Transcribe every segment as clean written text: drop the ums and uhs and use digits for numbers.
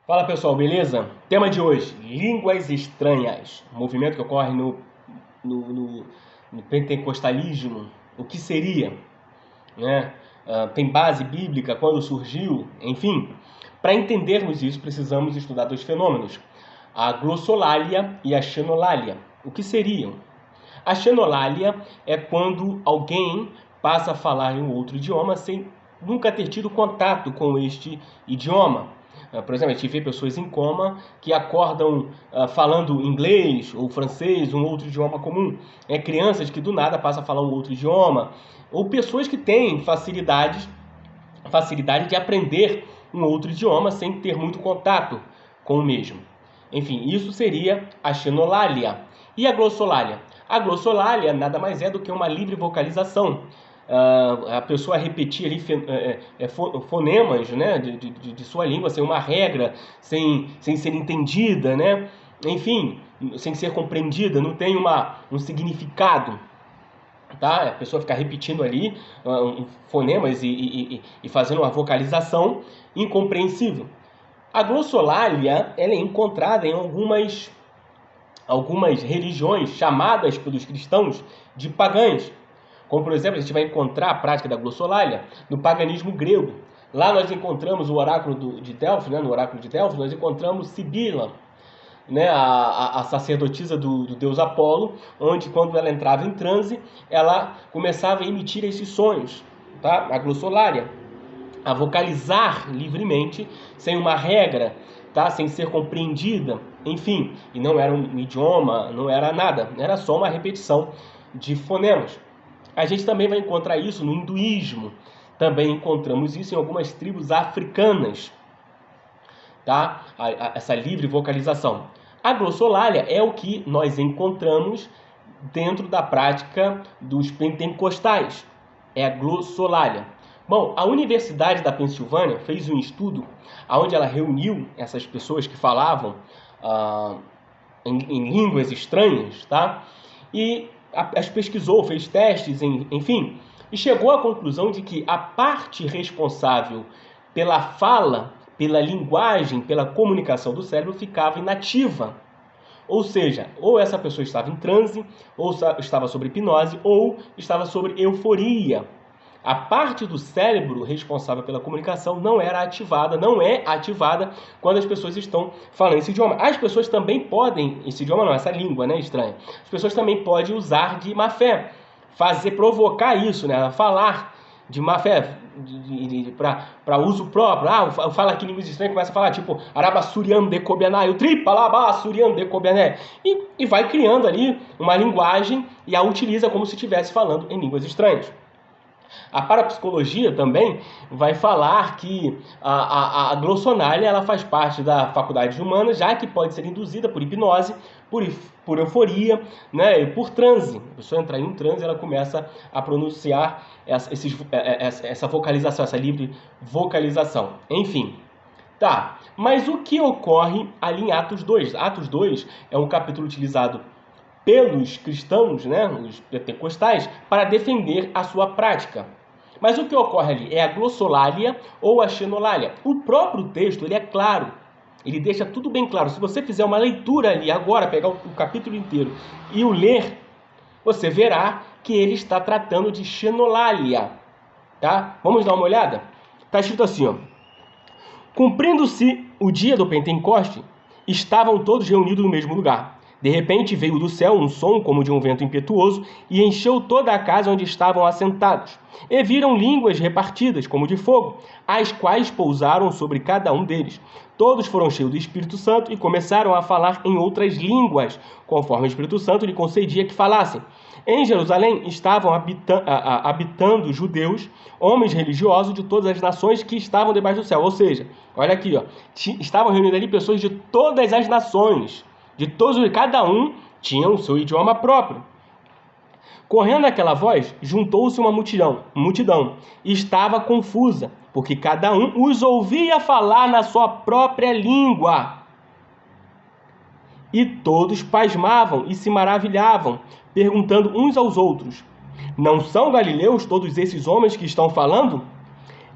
Fala pessoal, beleza? Tema de hoje, línguas estranhas. Movimento que ocorre no pentecostalismo. O que seria? Né? Tem base bíblica? Quando surgiu? Enfim, para entendermos isso, precisamos estudar dois fenômenos. A glossolalia e a xenolalia. O que seriam? A xenolalia é quando alguém passa a falar em um outro idioma sem nunca ter tido contato com este idioma. Por exemplo, a gente vê pessoas em coma que acordam falando inglês ou francês, um outro idioma comum. Crianças que do nada passam a falar um outro idioma. Ou pessoas que têm facilidade de aprender um outro idioma sem ter muito contato com o mesmo. Enfim, isso seria a xenolalia. E a glossolalia? A glossolalia nada mais é do que uma livre vocalização. A pessoa repetir ali fonemas, né, de sua língua, sem uma regra, sem ser entendida, né? Enfim, sem ser compreendida, não tem um significado. Tá? A pessoa ficar repetindo ali fonemas e fazendo uma vocalização incompreensível. A glossolalia ela é encontrada em algumas religiões chamadas pelos cristãos de pagãs. Como, por exemplo, a gente vai encontrar a prática da glossolalia no paganismo grego. Lá nós encontramos o oráculo de Delfos, né? No oráculo de Delfos nós encontramos Sibila, né, a sacerdotisa do deus Apolo, onde quando ela entrava em transe, ela começava a emitir esses sonhos, tá? A glossolalia, a vocalizar livremente, sem uma regra, tá? Sem ser compreendida, enfim, e não era um idioma, não era nada, era só uma repetição de fonemas. A gente também vai encontrar isso no hinduísmo, também encontramos isso em algumas tribos africanas, tá? Essa livre vocalização. A glossolalia é o que nós encontramos dentro da prática dos pentecostais. É a glossolalia. Bom, a Universidade da Pensilvânia fez um estudo onde ela reuniu essas pessoas que falavam em línguas estranhas, tá? E as pesquisou, fez testes, enfim, e chegou à conclusão de que a parte responsável pela fala, pela linguagem, pela comunicação do cérebro ficava inativa. Ou seja, ou essa pessoa estava em transe, ou estava sobre hipnose, ou estava sobre euforia. A parte do cérebro responsável pela comunicação não é ativada quando as pessoas estão falando esse idioma. As pessoas também podem, esse idioma não, essa língua, né, estranha. As pessoas também podem usar de má fé, provocar isso, né, falar de má fé, para uso próprio. Fala aqui línguas estranhas, começa a falar tipo Arabassurian de Kobianai, o Tripalabassurian de Kobiané, e vai criando ali uma linguagem e a utiliza como se estivesse falando em línguas estranhas. A parapsicologia também vai falar que a glossonália ela faz parte da faculdade humana, já que pode ser induzida por hipnose, por euforia, né, e por transe. A pessoa entra em um transe, ela começa a pronunciar essa vocalização, essa livre vocalização. Enfim, tá. Mas o que ocorre ali em Atos 2? Atos 2 é um capítulo utilizado pelos cristãos, né, os pentecostais, para defender a sua prática. Mas o que ocorre ali é a glossolalia ou a xenolalia. O próprio texto ele é claro, ele deixa tudo bem claro. Se você fizer uma leitura ali agora, pegar o capítulo inteiro e o ler, você verá que ele está tratando de xenolalia. Tá? Vamos dar uma olhada? Está escrito assim, ó. Cumprindo-se o dia do Pentecoste, estavam todos reunidos no mesmo lugar. De repente veio do céu um som como de um vento impetuoso e encheu toda a casa onde estavam assentados. E viram línguas repartidas como de fogo, as quais pousaram sobre cada um deles. Todos foram cheios do Espírito Santo e começaram a falar em outras línguas, conforme o Espírito Santo lhe concedia que falassem. Em Jerusalém estavam habitando judeus, homens religiosos de todas as nações que estavam debaixo do céu. Ou seja, olha aqui, ó, estavam reunidas ali pessoas de todas as nações. Cada um tinha o seu idioma próprio. Correndo aquela voz, juntou-se uma multidão, e estava confusa, porque cada um os ouvia falar na sua própria língua. E todos pasmavam e se maravilhavam, perguntando uns aos outros: não são galileus todos esses homens que estão falando?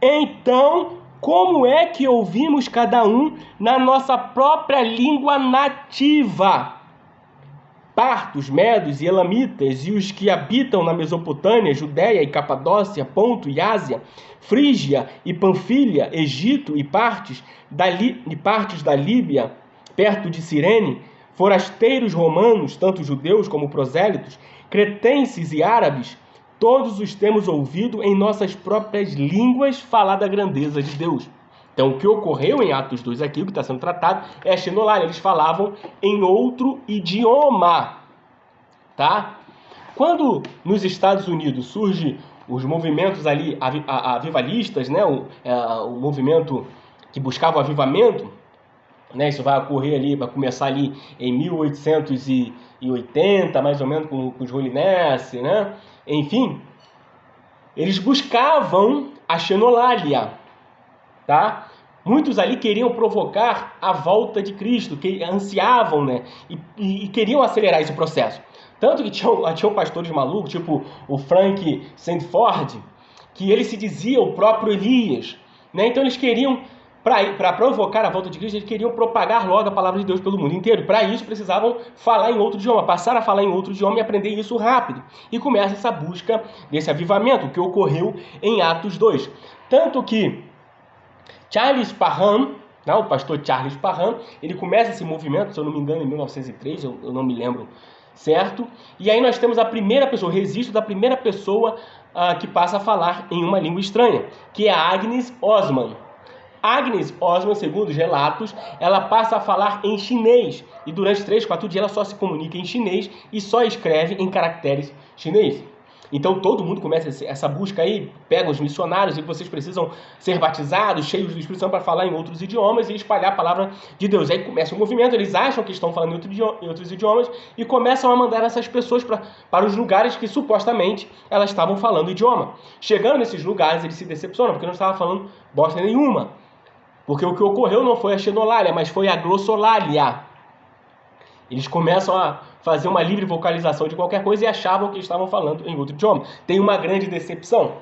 Então como é que ouvimos cada um na nossa própria língua nativa? Partos, medos e elamitas, e os que habitam na Mesopotâmia, Judéia e Capadócia, Ponto e Ásia, Frígia e Panfilha, Egito e partes da Líbia, perto de Cirene, forasteiros romanos, tanto judeus como prosélitos, cretenses e árabes, todos os temos ouvido em nossas próprias línguas falar da grandeza de Deus. Então, o que ocorreu em Atos 2 aqui, o que está sendo tratado, é a xenolalia. Eles falavam em outro idioma, tá? Quando nos Estados Unidos surgem os movimentos ali avivalistas, né? O movimento que buscava o avivamento, né? Isso vai ocorrer ali, vai começar ali em 1880, mais ou menos, com os Holiness, né? Enfim, eles buscavam a xenolalia, tá? Muitos ali queriam provocar a volta de Cristo, que ansiavam, né? E queriam acelerar esse processo. Tanto que tinham pastores malucos, tipo o Frank Sandford, que ele se dizia o próprio Elias, né? Então eles queriam, para provocar a volta de Cristo, eles queriam propagar logo a palavra de Deus pelo mundo inteiro. Para isso precisavam falar em outro idioma, passar a falar em outro idioma e aprender isso rápido. E começa essa busca desse avivamento, que ocorreu em Atos 2. Tanto que Charles Parham, o pastor Charles Parham, ele começa esse movimento, se eu não me engano, em 1903, eu não me lembro certo? E aí nós temos a primeira pessoa, o registro da primeira pessoa que passa a falar em uma língua estranha, que é a Agnes Osman. Agnes Osman, segundo os relatos, ela passa a falar em chinês, e durante 3-4 dias ela só se comunica em chinês e só escreve em caracteres chineses. Então todo mundo começa essa busca aí, pega os missionários e vocês precisam ser batizados, cheios do Espírito Santo para falar em outros idiomas e espalhar a palavra de Deus. Aí começa o movimento, eles acham que estão falando em outros idiomas e começam a mandar essas pessoas para os lugares que supostamente elas estavam falando o idioma. Chegando nesses lugares eles se decepcionam porque não estavam falando bosta nenhuma. Porque o que ocorreu não foi a xenolalia, mas foi a glossolalia. Eles começam a fazer uma livre vocalização de qualquer coisa e achavam que estavam falando em outro idioma. Tem uma grande decepção.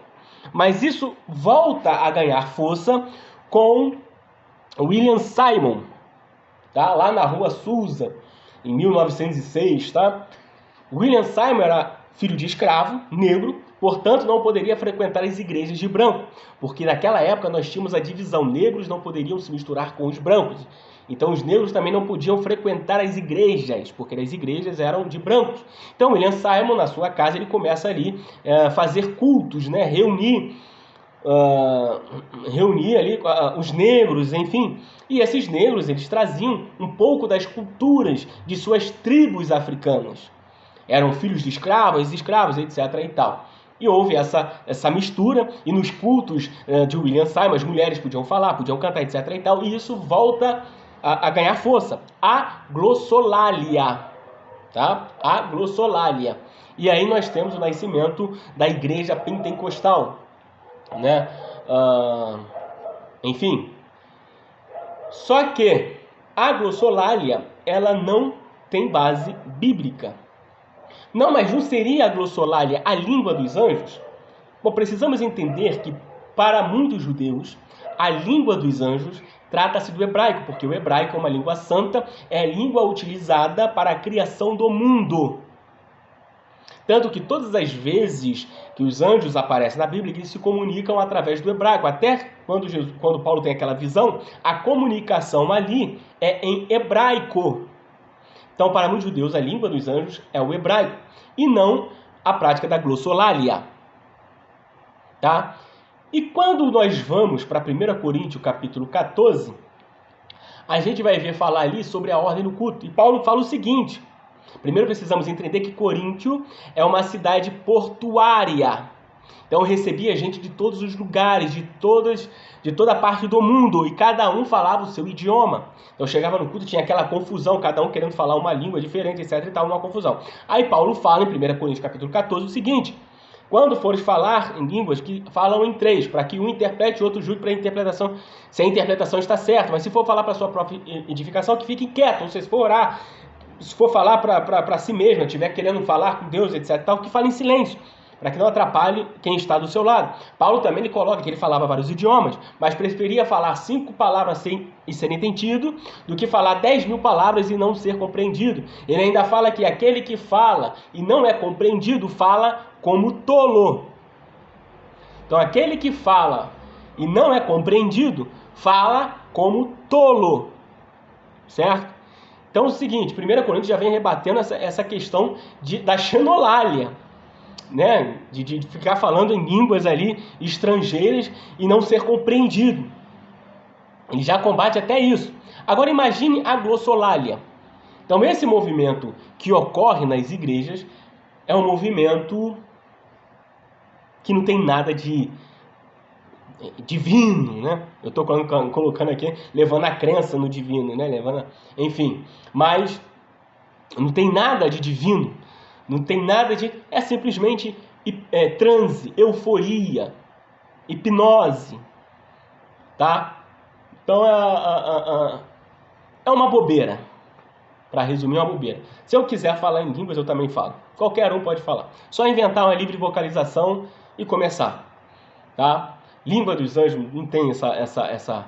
Mas isso volta a ganhar força com William Simon, tá? Lá na Rua Sousa, em 1906. Tá? William Simon era filho de escravo, negro, portanto não poderia frequentar as igrejas de branco, porque naquela época nós tínhamos a divisão, negros não poderiam se misturar com os brancos. Então os negros também não podiam frequentar as igrejas, porque as igrejas eram de brancos. Então William Simon, na sua casa, ele começa ali a fazer cultos, né? reunir ali os negros, enfim. E esses negros, eles traziam um pouco das culturas de suas tribos africanas. Eram filhos de escravos, etc. e tal. E houve essa mistura, e nos cultos de William Simon, as mulheres podiam falar, podiam cantar, etc. e tal, e isso volta a ganhar força. A glossolalia, tá? A glossolalia. E aí nós temos o nascimento da igreja pentecostal, né? Enfim. Só que a glossolalia, ela não tem base bíblica. Não, mas não seria a glossolalia a língua dos anjos? Bom, precisamos entender que para muitos judeus, a língua dos anjos trata-se do hebraico, porque o hebraico é uma língua santa, é a língua utilizada para a criação do mundo. Tanto que todas as vezes que os anjos aparecem na Bíblia, eles se comunicam através do hebraico. Até quando Paulo tem aquela visão, a comunicação ali é em hebraico. Então, para muitos judeus, a língua dos anjos é o hebraico, e não a prática da glossolalia. Tá? E quando nós vamos para 1 Coríntios, capítulo 14, a gente vai ver falar ali sobre a ordem do culto. E Paulo fala o seguinte: primeiro precisamos entender que Coríntio é uma cidade portuária. Então recebia gente de todos os lugares, de toda a parte do mundo, e cada um falava o seu idioma. Então chegava no culto, tinha aquela confusão, cada um querendo falar uma língua diferente, etc. e tal, uma confusão. Aí Paulo fala em 1 Coríntios capítulo 14 o seguinte: quando fores falar em línguas que falam em três, para que um interprete e outro julgue para a interpretação, se a interpretação está certa, mas se for falar para sua própria edificação, que fique quieto. Ou seja, se for orar, se for falar para si mesmo, estiver querendo falar com Deus, etc. tal, que fale em silêncio, para que não atrapalhe quem está do seu lado. Paulo também ele coloca que ele falava vários idiomas, mas preferia falar 5 palavras e ser entendido do que falar 10.000 palavras e não ser compreendido. Ele ainda fala que aquele que fala e não é compreendido fala como tolo. Então aquele que fala e não é compreendido fala como tolo, certo? Então é o seguinte, 1 Coríntios já vem rebatendo essa questão da xenolalia, né? De ficar falando em línguas ali estrangeiras e não ser compreendido. Ele já combate até isso. Agora imagine a glossolalia. Então esse movimento que ocorre nas igrejas é um movimento que não tem nada de divino, né? Eu estou colocando aqui, levando a crença no divino, né? Enfim, mas não tem nada de divino, não tem nada de... É simplesmente transe, euforia, hipnose, tá? Então é uma bobeira. Para resumir, é uma bobeira. Se eu quiser falar em línguas, eu também falo. Qualquer um pode falar. Só inventar uma livre vocalização e começar, tá? Língua dos anjos não tem essa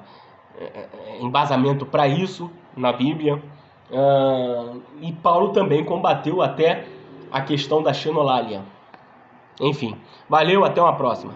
embasamento para isso na Bíblia. E Paulo também combateu até a questão da xenolalia. Enfim, valeu, até uma próxima.